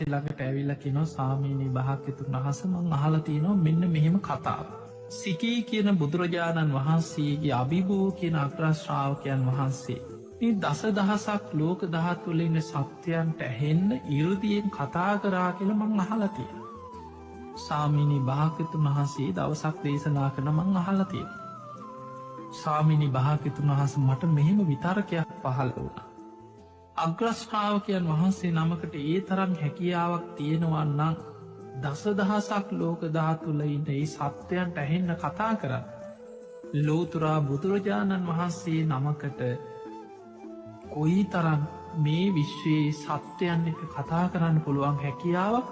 ළඟට ඇවිල්ලා කියනවා ස්වාමීනී භාග්‍යවතුන් වහන්සේ මං අහලා තියෙනවා මෙන්න මෙහෙම කතාව. සිකී කියන බුදුරජාණන් වහන්සේගේ අභිභූ කියන අග්‍රශ්‍රාවකයන් වහන්සේ මේ දසදහසක් ලෝක ධාතුවල ඉන්න සත්‍යයන්ට ඇහෙන්න ඉරුදියෙන් කතා කරා කියලා මං අහලා තියෙනවා. ස්වාමීනී භාග්‍යවතුන් වහන්සේ දවසක් දේශනා කරන මං අහලා තියෙනවා. ස්වාමීනී භාග්‍යවතුන් වහන්සේ මට මෙහෙම විතරකයක් පහළ වුණා. අග්‍රශ්‍රාවකයන් වහන්සේ නමකට ඒ තරම් හැකියාවක් තියෙනවා නම් දසදහසක් ලෝක ධාතුල ඉන්න ඒ සත්‍යයන්ට ඇහෙන්න කතා කරන්න. ලෝතුරා බුදුරජාණන් වහන්සේ නමකට කොයි තරම් මේ විශ්වයේ සත්‍යයන් එක කතා කරන්න පුළුවන් හැකියාවක්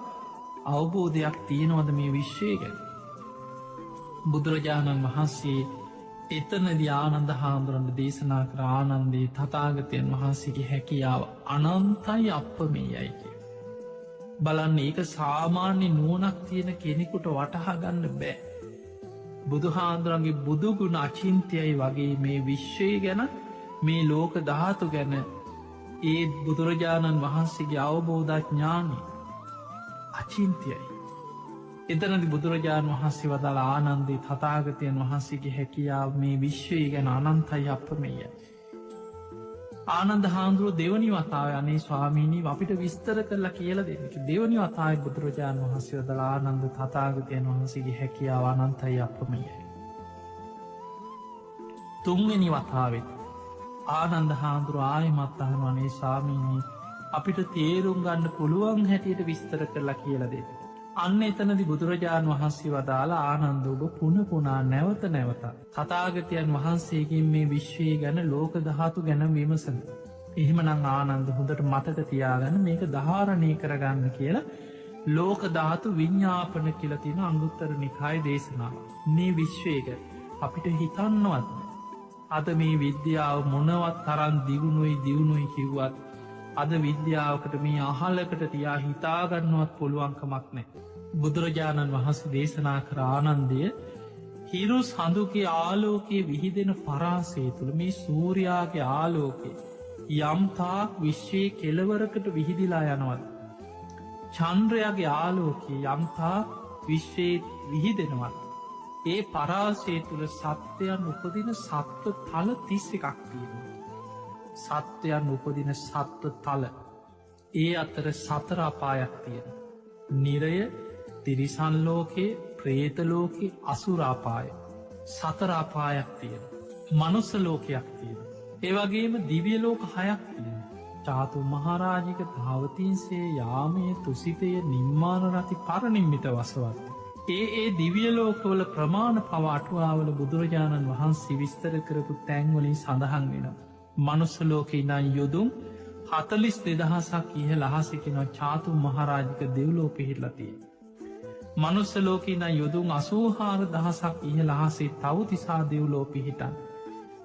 අවබෝධයක් තියෙනවද මේ විශ්වය ගැන. බුදුරජාණන් වහන්සේ එතනදි ආනන්ද හාමුදුරන්ට දේශනා කර ආනන්දේ තථාගතයන් වහන්සේගේ හැකියාව අනන්තයි අප්‍රමේයයි කිය. බලන්න ඒක සාමාන්‍ය නුවණක් තියෙන කෙනෙකුට වටහා ගන්න බෑ. බුදුහාමුදුරන්ගේ බුදුගුණ අචින්ත්‍යයි වගේ මේ විශ්වය ගැන මේ ලෝක ධාතු ගැන ඒ බුදුරජාණන් වහන්සේගේ අවබෝධඥානය අචින්ත්‍යයි. එතනදි බුදුරජාණන් වහන්සේ වදාළ ආනන්දේ තථාගතයන් වහන්සේගේ හැකියාව මේ විශ්වය ගැන අනන්තයි අප්‍රමේයයි. ආනන්ද හාමුදුරුවෝ දෙවනි වතාව අනේ ස්වාමීනී අපිට විස්තර කරලා කියල දෙන්න. දෙවනි වතායි බුදුරජාණන් වහන්සේ වදාළ ආනන්ද තථාගතයන් වහන්සේගේ හැකියාව අනන්තයි අප්‍රමේයයි. තුන්වෙනි වතාවෙත් ආනන්ද හාමුදුරුවෝ ආයෙමත් අහනවා අනේ ස්වාමීනී අපිට තේරුම් ගන්න පුළුවන් හැටියට විස්තර කරලා කියලා දෙන්න. අන්න එතනදි බුදුරජාණන් වහන්සේ වදාලා ආනන්ද ඔබ පුන පුනා නැවත නැවත තථාගතයන් වහන්සේකින් මේ විශ්වය ගැන ලෝක ධාතු ගැන විමසන. එහෙමනම් ආනන්ද හොඳට මතක තියාගන්න මේක ධාරණය කරගන්න කියලා ලෝක ධාතු විඤ්ඤාපන කියලා තියෙන අංගුත්තර නිකායේ දේශනාව. මේ විශ්වයක අපිට හිතන්නවත් අද මේ විද්‍යාව මොනවත් තරම් දියුණුවයි කිව්වත් අද විද්‍යාවකට මේ අහලකට තියා හිතාගන්නවත් පුළුවන්කමක් නෑ. බුදුරජාණන් වහන්සේ දේශනා කර ආනන්දය හිරු සඳුගේ ආලෝකයේ විහිදෙන පරාසය තුළ මේ සූරයාගේ ආලෝකය යම්තාක් විශ්වයේ කෙලවරකට විහිදිලා යනවද. චන්ද්‍රයාගේ ආලෝකයේ යම්තාක් විශ්වයේ විහිදෙනවත්. ඒ පරාසය තුළ සත්‍යයන් උපදින සත්ව තල 31ක් තියෙනවා. සත්වයන් උපදින සත්ව තල ඒ අතර සතර අපායක් තියෙන. නිරය තිරිසන්ලෝකයේ ප්‍රේතලෝකයේ අසුරාපාය සතරාපායක් තියෙන. මනුස්ස ලෝකයක් තියෙන. ඒවගේම දිවියලෝක 6ක් තියෙන. චාතු මහරාජික භාවතින්සේ යාමය තුසිතය නිර්මාණ රති පරනිම්මිත වසවත්. ඒ දිවියලෝකවල ප්‍රමාණ පවාටුවාවල බුදුරජාණන් වහන්සේ විස්තර කරපු තැන්වලින් සඳහන් වෙනවා. මනුස්සලෝක ඉඳන් යොදුම් 42,000ක් ඉහළ අහසිකෙන චාතු මහරාජික දෙව්ලෝ පිහිටලතිය. මනුස්සලෝක ඉඳන් යොදුම් 84,000ක් ඉහළ අහසේ තවතිසා දෙව්ලෝ පිහිටන්.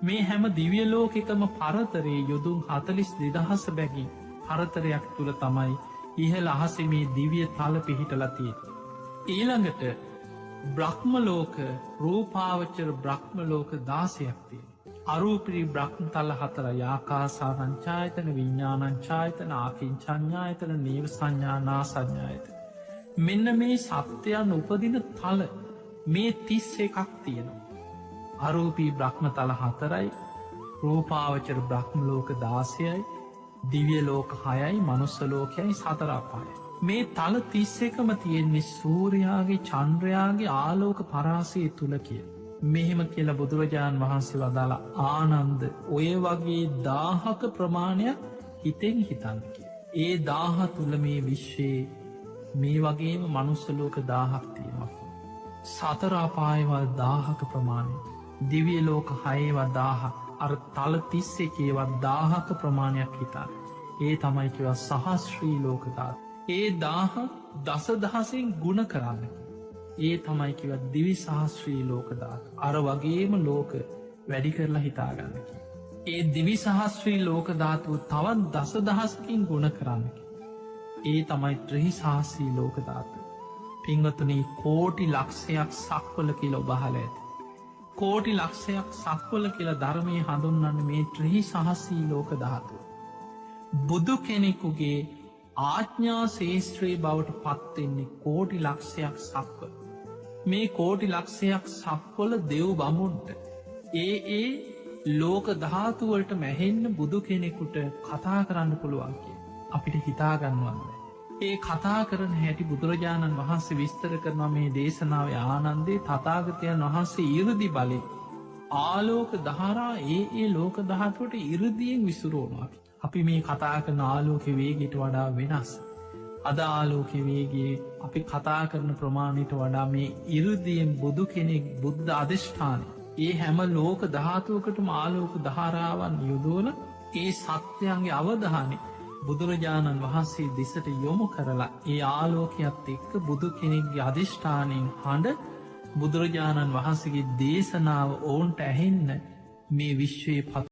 මේ හැම දිවියලෝකෙකම පරතරයේ යොදුම් 42,000 බැගින් පරතරයක් තුළ තමයි ඉහළ අහසේ මේ දිවිය තල පිහිටලතිය. ඊළඟට බ්‍රහ්මලෝක රූපාවචර බ්‍රහ්මලෝක 16ක් තියෙන. අරූපරි බ්‍රහ්ම තල 4 යාකාසානංචායතන විඤ්ඥානංචායතන ආකින්චඥායතන නීව සංඥානා සංඥායත. මෙන්න මේ සත්‍යයන් උපදින තල මේ 31ක් තියෙනවා. අරූපී බ්‍රහ්ම තල 4යි රූපාවචර බ්‍රහ්ම ලෝක 16යි දිවිය ලෝක 6යි මනුස්ස ලෝකයයි සතරාපායයි. මේ තල 31ම තියෙන්නේ සූරයාගේ චන්ද්‍රයාගේ ආලෝක පරාසය තුළ කිය. මෙහෙම කියලා බුදුරජාණන් වහන්සේ වදාලා ආනන්ද ඔය වගේ 1000ක ප්‍රමාණයක් හිතෙන් හිතන්න කිය. ඒ 1000 තුළ මේ විශ්වයේ මේ වගේම මනුස්සලෝක 1000ක් තියෙනවා. සතරාපායවල් 1000ක ප්‍රමාණය දිවිය ලෝක 6වත් 1000 අර තල 31වත් 1000ක ප්‍රමාණයක් හිතන්න. ඒ තමයි කිව සහස්ශ්‍රී ලෝකතාත්. ඒ 1000 දසදහසෙන් ගුණ කරන්න. ඒ තමයි කිවත් දිවි සහස්ශ්‍රී ලෝකදාත් අර වගේම ලෝක වැඩි කරලා හිතාගන්නකි. ඒ දිවි සහස්ශ්‍රී ලෝක ධාතුව තවත් දසදහසකින් ගුණ කරන්නකි. ඒ තමයි ත්‍රහි සහස්සී ලෝක ධාතු. පිංවතුනී කෝටි ලක්ෂයක් සක්වල කියල ඔබහල ඇති. කෝටි ලක්ෂයක් සක්වල කියලා ධර්මය හඳුන්වන්න මේ ත්‍රහි සහස්සී ලෝක ධාතුව. බුදු කෙනෙකුගේ ආඥා ශේෂත්‍රයේ බවට පත්වෙන්නේ කෝටි ලක්ෂයක් සක්ව. මේ කෝටි ලක්ෂයක් සක්වල දෙව් බමුන්ට ඒ ලෝක ධාතුවලට මැහෙන්න බුදු කෙනෙකුට කතා කරන්න පුළුවන් කිය. අපිට හිතාගන්නවන්න. ඒ කතා කරන හැටි බුදුරජාණන් වහන්සේ විස්තර කරනවා මේ දේශනාව ආනන්දේ තථාගතයන් වහන්සේ ඉරදි බලය. ආලෝක දහරා ඒ ලෝක දහතුවට ඉරදියෙන් විසුරුවනවා. අපි මේ කතා කරන ආලෝක වේගට වඩා වෙනස්. අද ආලෝක වේගේ අපි කතා කරන ප්‍රමාණයට වඩා මේ ඉරදියෙන් බුදු කෙනෙක් බුද්ධ අධිෂ්ඨානය. ඒ හැම ලෝක ධාතුවකටම ආලෝක දහරාවන් යුදෝල ඒ සත්‍යයන්ගේ අවධානය බුදුරජාණන් වහන්සේ දෙසට යොමු කරලා ඒ ආලෝකයක්ත් එක්ක බුදු කෙනෙක්ගේ අධිෂ්ඨානයෙන් හඬ බුදුරජාණන් වහන්සේගේ දේශනාව ඔවුන්ට ඇහෙන්න මේ විශ්වයේ පත්